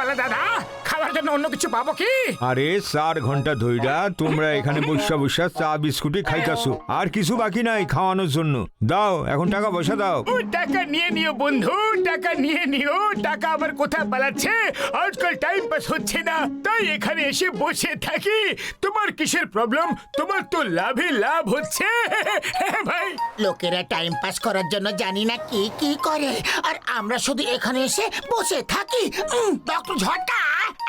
বালা দাদা, খাবার জন্য অন্য কিছু পাবো কি? আরে 4 ঘন্টা ধইরা তোমরা এখানে বসা বসা চা বিস্কুটি খাইতাছো, আর কিছু বাকি নাই খাওয়ানোর জন্য। দাও এখন টাকা পয়সা দাও। ও টাকা নিয়ে নিও বন্ধু, টাকা নিয়ে নিও। টাকা আমার কোথায় পালাচ্ছে, আজকাল টাইম পাস হচ্ছে না, তাই এখানে এসে বসে থাকি। তোমার কিসের প্রবলেম? তোমার তো লাভে লাভ হচ্ছে ভাই। লোকেরা টাইম পাস করার জন্য জানি না কি কি করে, আর আমরা শুধু এখানে এসে বসে থাকি। ডক্টর ঝটকা,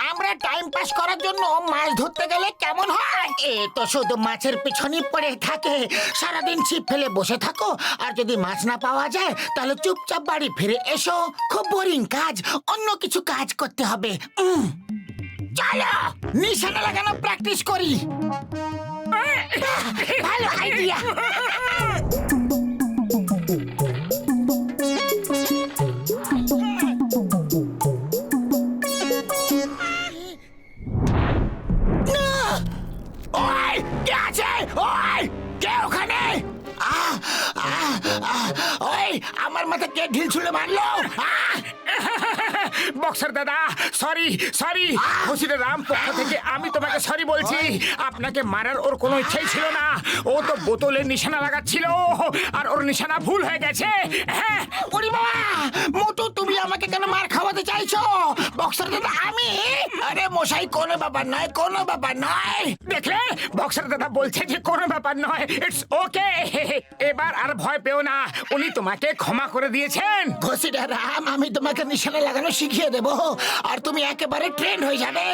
আমরা টাইম পাস করার জন্য মাছ ধরতে গেলে কেমন হয়? এ তো শুধু মাছের পিছনেই পড়ে থাকে। সারাদিন ছিপ ফেলে বসে থাকো, আর যদি মাছ না পাওয়া যায় তাহলে চুপচাপ বাড়ি ফিরে এসো। খুব বোরিং কাজ, অন্য কিছু কাজ করতে হবে। চলো নিশানা লাগানো প্র্যাকটিস করি। ভালো আইডিয়া। ওই কে আছে? ওই কে ওখানে? ওই আমার মাথা কে ঢিল ছুঁড়ে মারলো? বক্সার দাদা, সরি সরি, খুশির রাম পক্ষ থেকে আমি তোমাকে সরি বলছি। আপনাকে মারার ওর কোনো ইচ্ছাই ছিল না। ও তো বোতলের নিশানা লাগাচ্ছিল, আর ওর নিশানা ভুল হয়ে গেছে। হ্যাঁ ওরে বাবা, মোটু তুমি আমাকে কেন মার খাওয়াতে চাইছো? বক্সার দাদা আমি? আরে মশাই, কোনো ব্যাপার নয়, কোনো ব্যাপার নয়। দেখলে, বক্সার দাদা বলছে যে কোনো ব্যাপার নয়, ইটস ওকে। এবার আর ভয় পেও না, উনি তোমাকে ক্ষমা করে দিয়েছেন। ঘসিটা রাম, আমি তোমাকে নিশানা লাগানো শিখিয়ে দেব, আর তুমি একেবারে ট্রেন্ড হয়ে যাবে।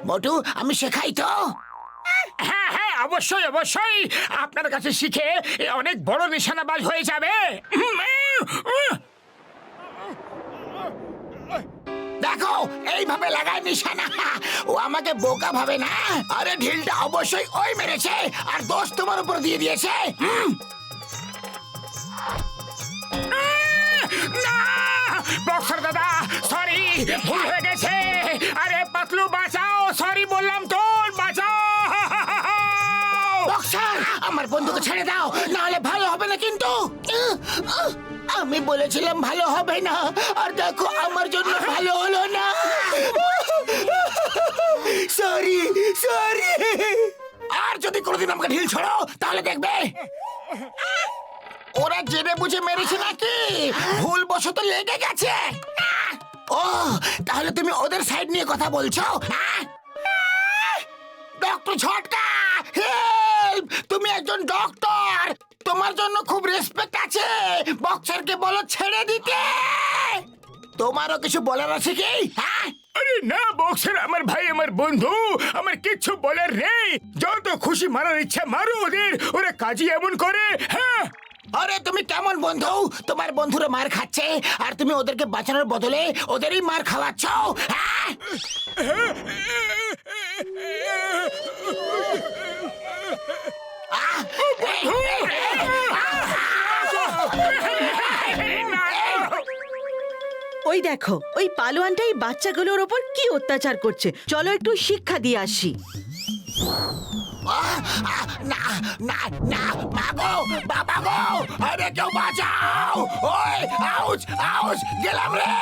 মোটু আমি শেখাই তো। হ্যাঁ হ্যাঁ, অবশ্যই অবশ্যই, আপনার কাছে শিখে অনেক বড় নিশানাবাজ হয়ে যাবে। দেখো এইভাবে লাগায় নিশানা। ও আমাকে বোকা ভাবে না। আরে ঢিলটা অবশ্যই ওই মেরেছে, আর দোষ তোমার উপর দিয়ে দিয়েছে। না বক্সার দাদা, সরি, ভুল হয়ে গেছে। আরে পাতলু বাঁচাও, সরি বললাম তো, বাঁচাও। বক্সার, আমার বন্ধুকে ছেড়ে দাও, না হলে ভালো হবে না কিন্তু। আমি বলেছিলাম ভালো হবে না, আর দেখো আমার জন্য ভালো হলো না। Sorry sorry. আর যদি কোনোদিন আমাকে ঢিল ছড়ো তাহলে দেখবে ওরা জেনে বুঝে মেরেছে নাকি ভুল বশত লেগে গেছে। ও তাহলে তুমি ওদের সাইড নিয়ে কথা বলছো? Doctor Jhatka, help! তুমি একজন ডক্টর, তোমার জন্য খুব রেসপেক্ট আছে। বক্সারকে বলো ছেড়ে দিতে। তোমারও কিছু বলার আছে কি? আরে না বক্সার, আমার ভাই, আমার বন্ধু, আমার কিচ্ছু বলার নেই। যত খুশি মারার ইচ্ছা মারো ওদের, ওরা কাজই এমন করে। হ্যাঁ আরে তুমি কেমন বন্ধু? তোমার বন্ধুরা মার খাচ্ছে, আর তুমি ওদেরকে বাঁচানোর বদলে ওদেরই মার খাওয়াচ্ছ। ওই দেখো, ওই পালোয়ানটাই বাচ্চাগুলোর ওপর কি অত্যাচার করছে। চলো একটু শিক্ষা দিয়ে আসি। না না না, মাগো, বাবা গো, আরে কেউ বাঁচাও! ওই আউচ আউচ, গেলাম রে!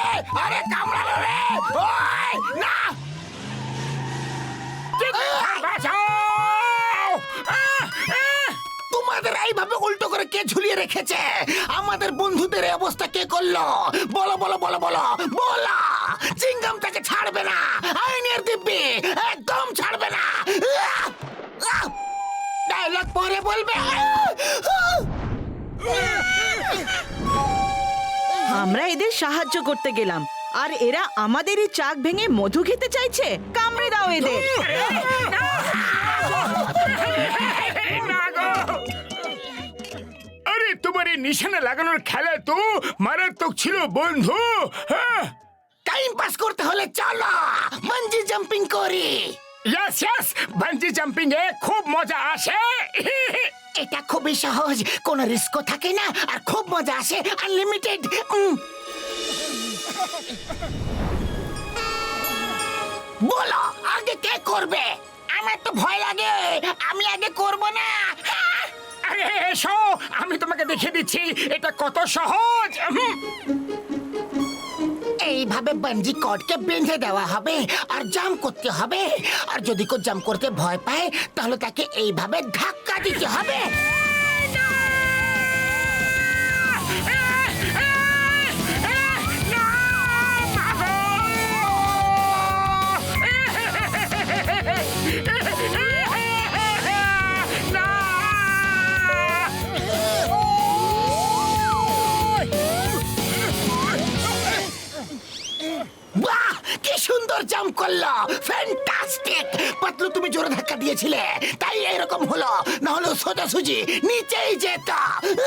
আরে কামড়ালো রে! ওই না! বাঁচাও! তোমাদের এইভাবে উল্টো করে কে ঝুলিয়ে রেখেছে? আমাদের বন্ধুদের এই অবস্থা কে করলো? বলো বলো বলো বলো বলো! চিংগাম তাকে ছাড়বে না, আইনের দিব্যি একদম ছাড়বে না। ডায়লগ পরে বলবে। আমরা এদের সাহায্য করতে গেলাম, আর এরা আমাদেরই চাক ভেঙে মধু খেতে চাইছে। কামড়ে দাও এদের। আরে তোমার এই নিশানা লাগানোর খেলা তো মারাত্মক ছিল বন্ধু। হ্যাঁ, টাইম পাস করতে হলে চলো বাঞ্জি জাম্পিং করি। ইয়েস ইয়েস, বাঞ্জি জাম্পিং এ খুব মজা আসে। এটা খুবই সহজ, কোনো রিস্কও থাকে না, আর খুব মজা আসে, আনলিমিটেড। বলো আগে কে করবে? আমার তো ভয় লাগে, আমি আগে করব না। আরে এসো, আমি তোমাকে দেখিয়ে দিচ্ছি এটা কত সহজ। এই এইভাবে বাঞ্জি কর্ডকে বেঁধে দেওয়া হবে আর জাম্প করতে হবে। আর যদি কেউ জাম্প করতে ভয় পায় তাহলে তাকে এইভাবে ধাক্কা দিতে হবে। বাহ, কি সুন্দর জাম্প করলো, ফ্যান্টাস্টিক। পাতলু তুমি জোরে ধাক্কা দিয়েছিলে তাই এরকম হলো, না হলে সোজাসুজি নিচেই যেত।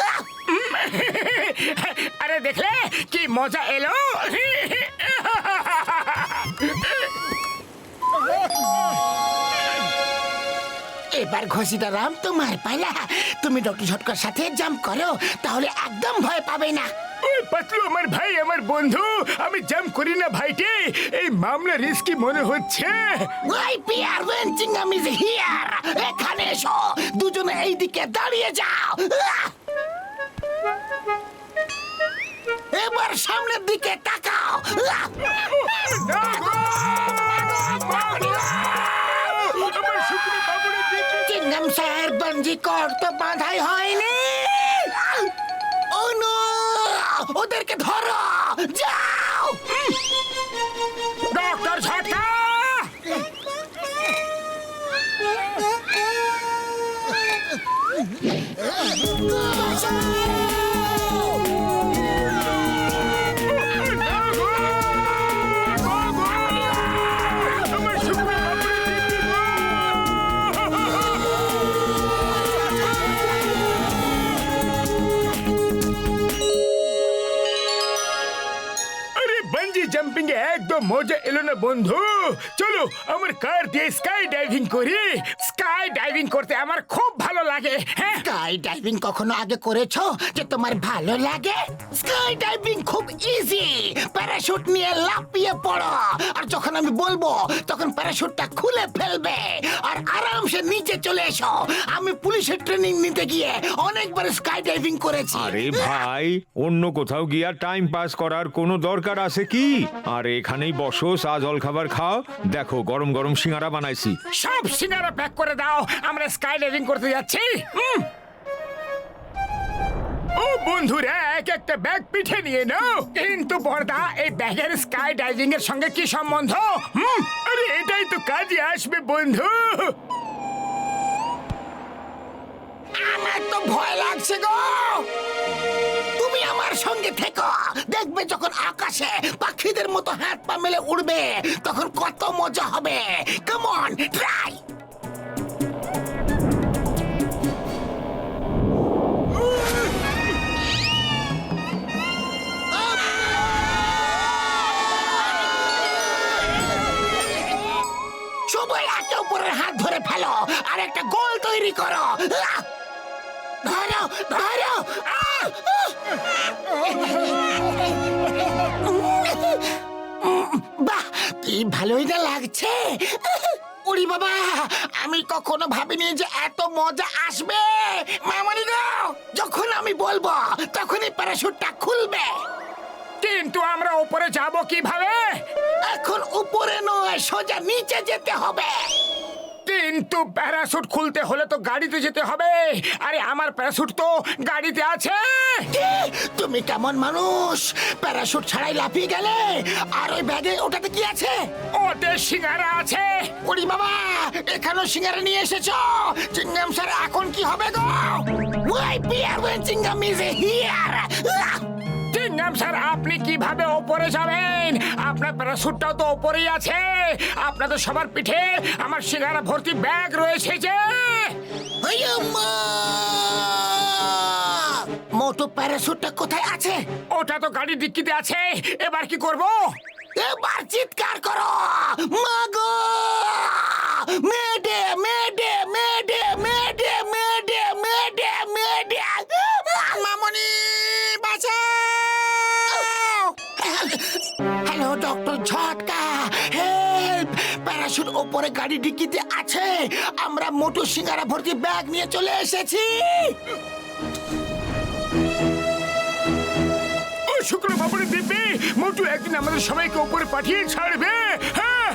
আহ! আরে দেখলে কি মজা এলো। এবার ঘষিটা রাম তোমার পালা। তুমি ডক্টর ঝটকার সাথে জাম্প করো, তাহলে একদম ভয় পাবে না। ওই পাতলু আমার ভাই, আমার বন্ধু, আমি জাম্প করি না ভাইটি। এই মামলা রিস্কি মনে হচ্ছে। ওই পিয়ার ওয়েনচিংহাম ইজ হিয়ার। এখানে এসো, দুজনে এইদিকে দাঁড়িয়ে যাও। আহ! এবার সামনের দিকে তাকাও। আহ! আমার শুকনো বাবুরে দেখে চিংগাম স্যার, বাঞ্জি কর তো বাঁধাই হয়নি। ও নো, ওদেরকে ধরো, যাও। ডক্টর ঝটকা। আমার শুকনো বাবুরে দেখে গো। আরে বাঞ্জি জাম্পিং এ একদম মজা এলো না বন্ধু। চলো আমার কার দিয়ে স্কাই ডাইভিং করি। স্কাই ডাইভিং করতে আমার খুব ভালো লাগে। হ্যাঁ, স্কাই ডাইভিং কখনো আগে করেছো যে তোমার ভালো লাগে? স্কাই ডাইভিং খুব ইজি। প্যারাশুট নিয়ে লাফিয়ে পড়ো, আর যখন আমি বলবো তখন প্যারাশুটটা খুলে ফেলবে আর আরামসে নিচে চলে এসো। আমি পুলিশের ট্রেনিং নিতে গিয়ে অনেকবার স্কাই ডাইভিং করেছি। আরে ভাই, অন্য কোথাও গিয়া টাইম পাস করার কোনো দরকার আছে কি? আর এখানেই বসো, চা জল খাবার খাও। দেখো গরম গরম সিঙ্গারা বানাইছি। সব সিঙ্গারা প্যাক করে দাও, আমরা স্কাই ডাইভিং করতে যাচ্ছি। ও বন্ধুরা, এক একটা ব্যাগ পিঠে নিয়ে নাও। কিন্তু বড়দা, এই ব্যাগের স্কাই ডাইভিং এর সঙ্গে কি সম্বন্ধ? আরে এটাই তো কাজে আসবে বন্ধু। আমার তো ভয় লাগছে গো। তুমি আমার সঙ্গে থেকো, দেখবে যখন আকাশে পাখিদের মতো হাত পা মেলে উড়বে তখন কত মজা হবে। Come on, try. সবাই একে অপরের হাত ধরে ফেলো আর একটা গোল তৈরি করো। আহ! ধরো, ধরো। আহ! বাহ, কি ভালোই না লাগছে। উড়ি বাবা, আমি কখনো ভাবিনি যে এত মজা আসবে। মামনি গো, যখন আমি বলবো তখনই প্যারাশুটটা খুলবে। কিন্তু আমরা উপরে যাব কিভাবে? এখন উপরে নয়, সোজা নিচে যেতে হবে। কিন্তু প্যারাশুট খুলতে হলে তো গাড়িতে যেতে হবে। আরে আমার প্যারাশুট তো গাড়িতে আছে। কি? তুমি কেমন মানুষ, প্যারাশুট ছাড়াই লাফিয়ে গেলে? আর ওই ব্যাগে ওটাতে কি আছে? ওতে সিঙ্গারা আছে। ওরে বাবা, এখানেও সিঙ্গারা নিয়ে এসেছো। চিংগাম স্যার, এখন কি হবে গো? ওই পিয়ার ওয়েনচিংহাম ইজ হিয়ার। চিংগাম স্যার, আপনি কিভাবে ওপরে যাবেন? আপনার প্যারাশুটটাও তো ওপরেই আছে। আপনাদের সবার পিঠে আমার সিঙ্গারা ভর্তি ব্যাগ রয়েছে যে। মোটু প্যারাশুটটা কোথায় আছে? ওটা তো গাড়ির ডিক্কিতে আছে। এবার কি করব? এবার চিৎকার করো, মাগো! মেডে, মেডে, মেডে, মেডে, মেডে, মেডে, মেডে! মামনি, বাঁচাও! Hello doctor Jhatka, help! Parachute ওপরে গাড়ি ডিক্কিতে আছে। আমরা মোটু সিঙ্গারা ভর্তি ব্যাগ নিয়ে চলে এসেছি। শুক্র বাবুরে দিব্যি মোটু একদিন আমাদের সবাইকে উপরে পাঠিয়ে ছাড়বে। হ্যাঁ,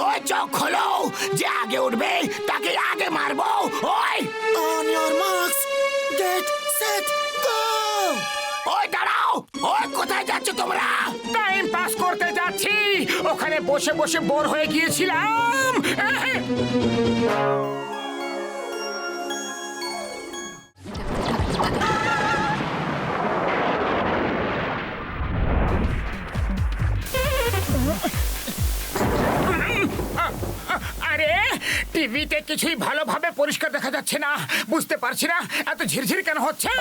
ওই চোখ খোলো, যে আগে উঠবে তাকে আগে মারবো। ওই on your marks get set go. ওই দাঁড়াও, ওই কোথায় যাচ্ছ তোমরা? টাইম পাস করতে যাচ্ছি, ওখানে বসে বসে বোর হয়ে গিয়েছিলাম। আরে টিভিতে কিছুই ভালোভাবে পরিষ্কার দেখা যাচ্ছে না, বুঝতে পারছি না এত ঝিরঝির কেন হচ্ছে।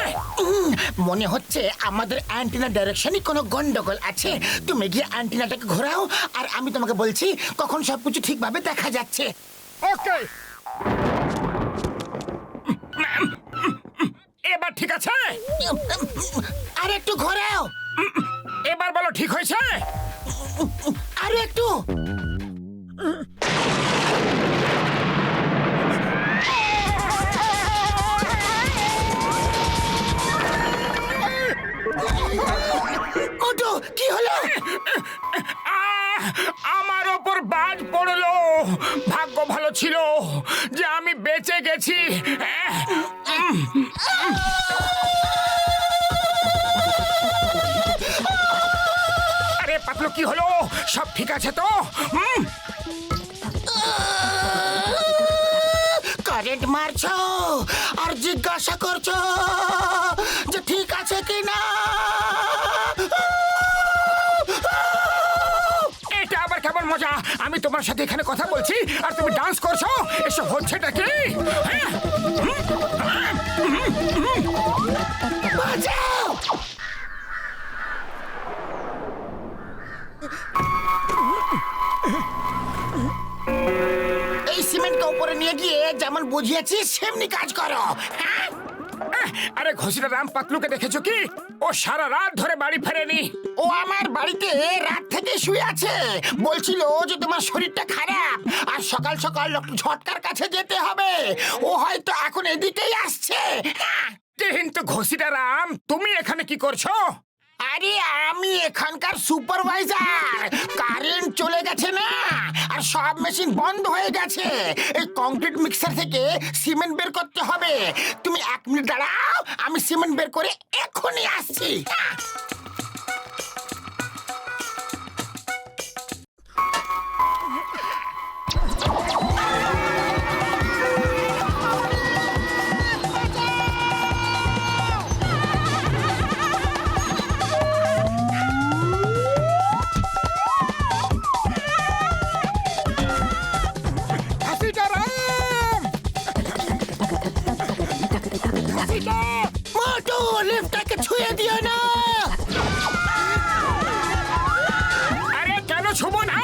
মনে হচ্ছে আমাদের অ্যান্টিনা ডাইরেকশনই কোনো গন্ডগোল আছে। তুমি গিয়ে অ্যান্টিনাটাকে ঘোরাও, আর আমি তোমাকে বলছি কখন সবকিছু ঠিকভাবে দেখা যাচ্ছে। ওকে, এবার ঠিক আছে? আর একটু ঘোরাও, এবার বলো ঠিক হয়েছে? আর একটু। কি হলো? আমার ওপর বাজ পড়লো। ভাগ্য ভালো ছিল যে আমি বেঁচে গেছি। আরে পাতলু, কি হলো? সব ঠিক আছে তো? কারেন্ট মারছো আর জিজ্ঞাসা করছো যে ঠিক আছে কি না। এটা আবার কেমন মজা? আমি তোমার সাথে এখানে কথা বলছি আর তুমি ডান্স করছো, এসব হচ্ছেটা কি? বাঁচাও! এই সিমেন্টকে উপরে নিয়ে গিয়ে যেমন বুঝিয়েছি সেমনি কাজ করো। হ্যাঁ? আরে ঘষিটা রাম পাতলুকে দেখেছো কি? ও সারা রাত ধরে বাড়ি ফেরেনি। ও আমার বাড়িতে রাত থেকে শুয়ে আছে, বলছিল যে তোমার শরীরটা খারাপ আর সকাল সকাল ডক্টর ঝটকার কাছে যেতে হবে। ও হয়তো এখন এদিকেই আসছে। হ্যাঁ। কিন্তু ঘষিটা রাম, তুমি এখানে কি করছো? আরে আমি এখানকার সুপারভাইজার। কারেন্ট চলে গেছে না, আর সব মেশিন বন্ধ হয়ে গেছে। এই কংক্রিট মিক্সার থেকে সিমেন্ট বের করতে হবে। তুমি 1 মিনিট দাঁড়াও, আমি সিমেন্ট বের করে এক্ষুনি আসছি। মোটু, লিফটটাকে ছুঁয়ে দিও না। আরে কেন ছুবো না?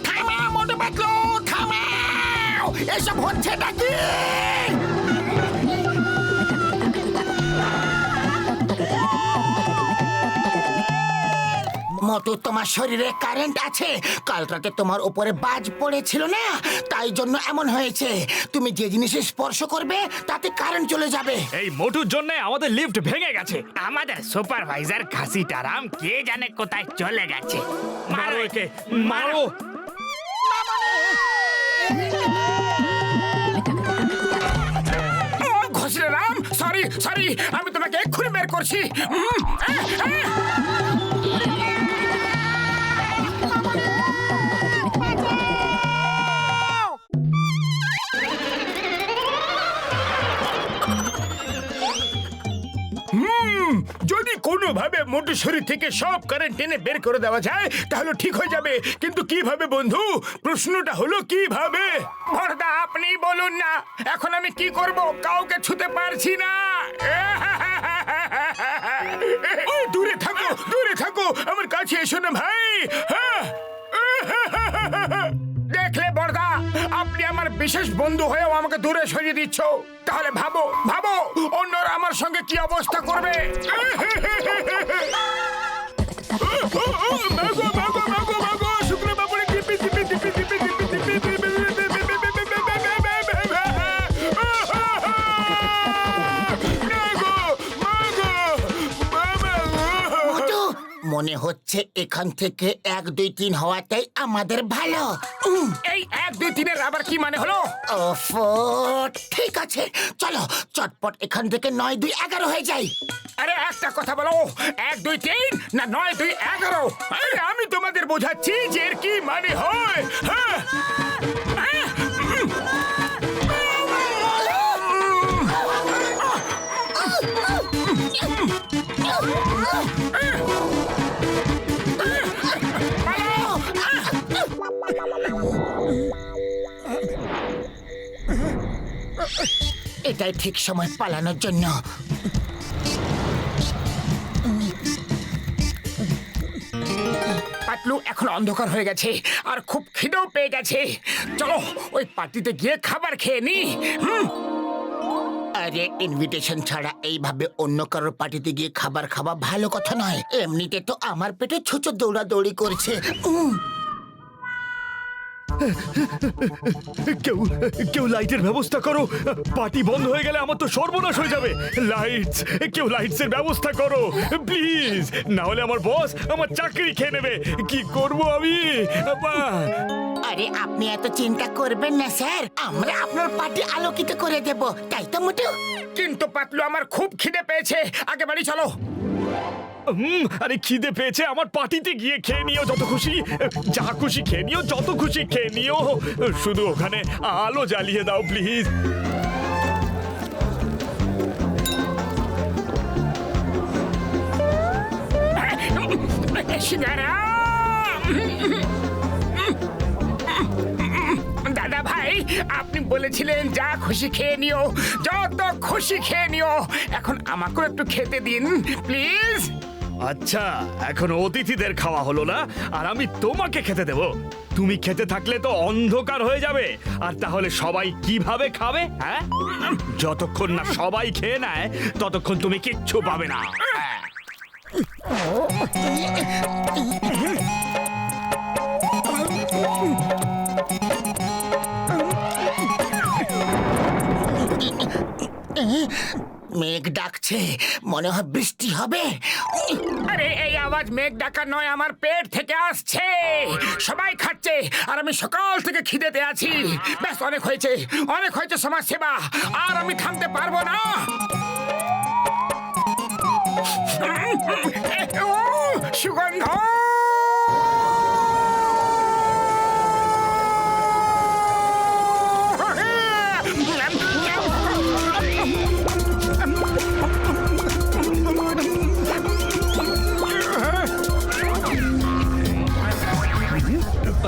থামাও মোটু পাতলু, থামাও। এসব হচ্ছেটা কি? মোটু, তোমার শরীরে কারেন্ট আছে। কাল রাতে তোমার উপরে বাজ পড়েছিল না, তাই জন্য এমন হয়েছে। তুমি যে জিনিসে স্পর্শ করবে তাতে কারেন্ট চলে যাবে। এই মোটুর জন্য আমাদের লিফট ভেঙে গেছে। আমাদের সুপারভাইজার ঘাসিটারাম কে জানে কোথায় চলে গেছে। মারো একে, মারো। ঘষিটা রাম, সরি সরি, আমি তোমাকে এক্ষুনি বের করছি। যদি কোনোভাবে মোটু শরীর থেকে সব কারেন্ট টেনে বের করে দেওয়া যায় তাহলে ঠিক হয়ে যাবে, কিন্তু কিভাবে বন্ধু? প্রশ্নটা হলো কিভাবে? বড়দা আপনি বলুন না, এখন আমি কি করব? কাউকে ছুতে পারছি না। ওই দূরে থাকো, দূরে থাকো, আমার কাছে এসো না ভাই। হ্যাঁ, দেখলে বড়দা, আপনি আমার বিশেষ বন্ধু হয়েও আমাকে দূরে সরিয়ে দিচ্ছ। তাহলে ভাবো ভাবো অন্যরা আমার সঙ্গে কি অবস্থা করবে। মাগো, মাগো, মাগো, মাগো, শুকনো বাবুরে টিপি, টিপি, টিপি, টিপি, টিপি, টিপি, টিপি, মোটু, মনে হচ্ছে এখান থেকে 1 2 3 হওয়াটাই আমাদের ভালো। এই 1 2 3 আবার কি মানে হলো? ওফো, ঠিক আছে, চলো চটপট এখান থেকে 9 2 11 হয়ে যাই। আরে একটা কথা বলো, 1 2 3 না 9 2 11? আরে আমি তোমাদের বোঝাচ্ছি যে এর কি মানে হয়। হ্যাঁ, এটাই ঠিক সময় পালানোর জন্য। পাতলু, এখন অন্ধকার হয়ে গেছে আর খুব খিদেও পেয়ে গেছে। চলো ওই পার্টিতে গিয়ে খাবার খেয়ে নি। আরে ইনভিটেশন ছাড়া এইভাবে অন্য কারোর পার্টিতে গিয়ে খাবার খাওয়া ভালো কথা নয়। এমনিতে তো আমার পেটে ছুঁচো দৌড়াদৌড়ি করছে। কেউ কেউ লাইটের ব্যবস্থা করো, পার্টি বন্ধ হয়ে গেলে আমার তো সর্বনাশ হয়ে যাবে। লাইটস, কেউ লাইটস এর ব্যবস্থা করো প্লিজ, না হলে আমার বস আমার চাকরি খেয়ে নেবে। কি করব আমি? আরে আপনি এত চিন্তা করবেন না স্যার, আমরা আপনার পার্টি আলোকিত করে দেব, তাই তো মোটু? কিন্তু পাতলু, আমার খুব খিদে পেয়েছে, আগে বাড়ি চলো। আরে খিদে পেয়েছে, আমার পার্টিতে গিয়ে খেয়ে নিও যত খুশি, যা খুশি খেয়ে নিও, যত খুশি খেয়ে নিও, শুধু ওখানে আলো জ্বালিয়ে দাও প্লিজ। সিঙ্গারা, দাদা ভাই, আপনি বলেছিলেন যা খুশি খেয়ে নিও, যত খুশি খেয়ে নিও। এখন আমাকেও একটু খেতে দিন প্লিজ। আচ্ছা, এখন অতিথিদের খাওয়া হলো না, আর আমি তোমাকে খেতে দেব? তুমি খেতে থাকলে তো অন্ধকার হয়ে যাবে, আর তাহলে সবাই কিভাবে খাবে? হ্যাঁ, যতক্ষণ না সবাই খেয়ে নেয় ততক্ষণ তুমি কিচ্ছু পাবে না। মেঘ ডাকছে, মনে হয় বৃষ্টি হবে। আরে এই আওয়াজ মেঘ ডাকা নয়, আমার পেট থেকে আসছে। সবাই খাচ্ছে আর আমি সকাল থেকে খিদেতে আছি। ব্যাস, অনেক হয়েছে, অনেক হয়েছে সমাজ সেবা, আর আমি থামতে পারবো না। সুগন্ধ,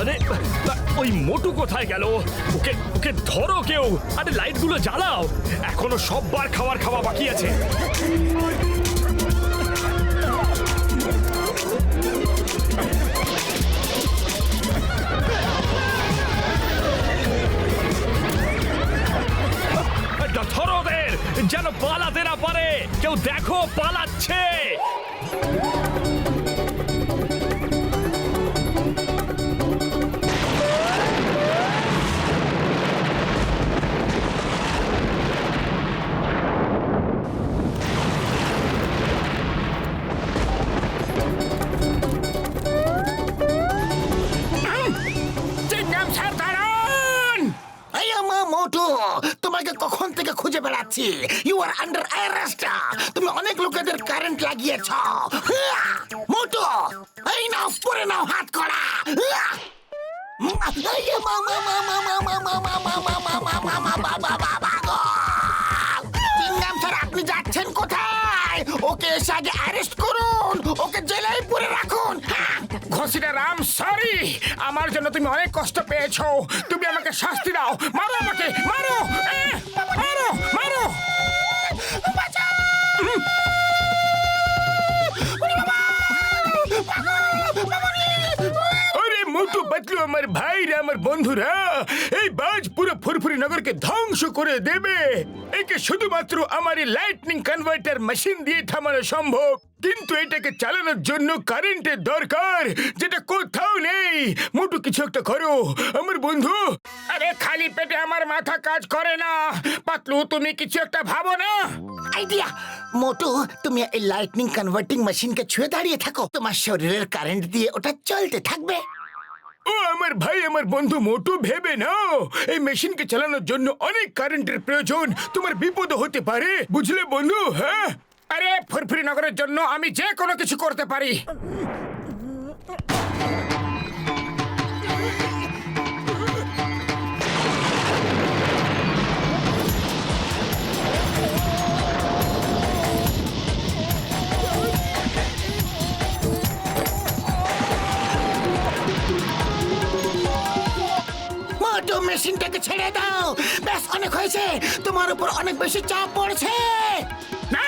আরে ওই মোটু কোথায় গেল? ওকে ওকে ধরো কেউ, আরে লাইটগুলো জ্বালাও, এখনো সববার খাওয়া বাকি আছে। ধরো ওদের, যেন পালাতে না পারে। কেউ দেখো, পালাচ্ছে। মোটু, তোমাকে কখন থেকে খুঁজে বেড়াচ্ছি। You are under arrest. তুমি অনেক লোকেদের কারেন্ট লাগিয়েছ। মোটু, এই নাও, পরে নাও হাত করা। আপনি যাচ্ছেন কোথায়? ওকে এসে আগে অ্যারেস্ট করুন, ওকে জেলায় পুরে রাখুন। ঘসিটা রাম, সরি, আমার জন্য তুমি অনেক কষ্ট পেয়েছো। তুমি আমাকে শাস্তি দাও, মারো আমাকে, মারো, মারো, মারো। আরে মোটু পাতলু আমার ভাইরা আমার বন্ধুরা এই বাজ পুরো ফুরফুরি নগরকে ধ্বংস করে দেবে। একে শুধুমাত্র আমার এই লাইটনিং কনভার্টার মেশিন দিয়ে থামানো সম্ভব, কিন্তু এটাকে চালানোর জন্য কারেন্টের দরকার, যেটা কোথাও নেই। মোটু কিছু একটা করো আমার বন্ধু। আরে খালি পেটে আমার মাথা কাজ করে না। পাতলু তুমি কিছু একটা ভাবো না। আইডিয়া মোটু, তুমি এই লাইটনিং কনভার্টিং মেশিনকে ছুঁয়ে দাঁড়িয়ে থাকো, তোমার শরীরের কারেন্ট দিয়ে ওটা চলতে থাকবে। ও আমার ভাই আমার বন্ধু মোটু, ভেবে নাও এই মেশিনকে চালানোর জন্য অনেক কারেন্টের প্রয়োজন, তোমার বিপদ হতে পারে, বুঝলে বন্ধু? হ্যাঁ, আরে ফুরফুরি নগরের জন্য আমি যে কোনো কিছু করতে পারি। মোটু মেশিনটাকে ছেড়ে দাও, ব্যাস অনেক হয়েছে, তোমার উপর অনেক বেশি চাপ পড়ছে। না,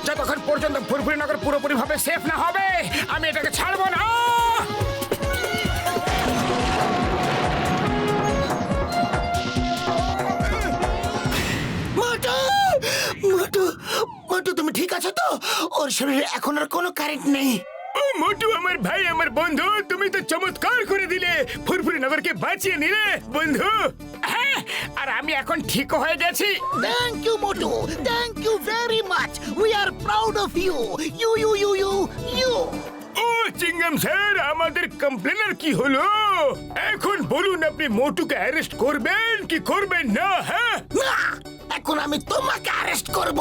যতক্ষণ পর্যন্ত ফুরফুরি নগর পুরোপুরি ভাবে সেফ না হবে আমি এটাকে ছাড়বো না। মোটু মোটু মোটু, তুমি ঠিক আছো তো? ওর শরীরে এখন আর কোনো কারেন্ট নেই। ও মোটু আমার ভাই আমার বন্ধু, তুমি তো চমৎকার করে দিলে, ফুরফুরি নগরকে বাঁচিয়ে নিলে বন্ধু। হ্যাঁ, আর আমি এখন ঠিক হয়ে গেছি। Thank you Motu, thank you very much, we are proud of you. You you you you you ও চিঙ্গাম স্যার, আমাদের কমপ্লেনার কি হলো? এখন বলুন আপনি মোটুকে অ্যারেস্ট করবেন কি করবেন না? হ্যাঁ, না, এখন আমি তোমাকে অ্যারেস্ট করব।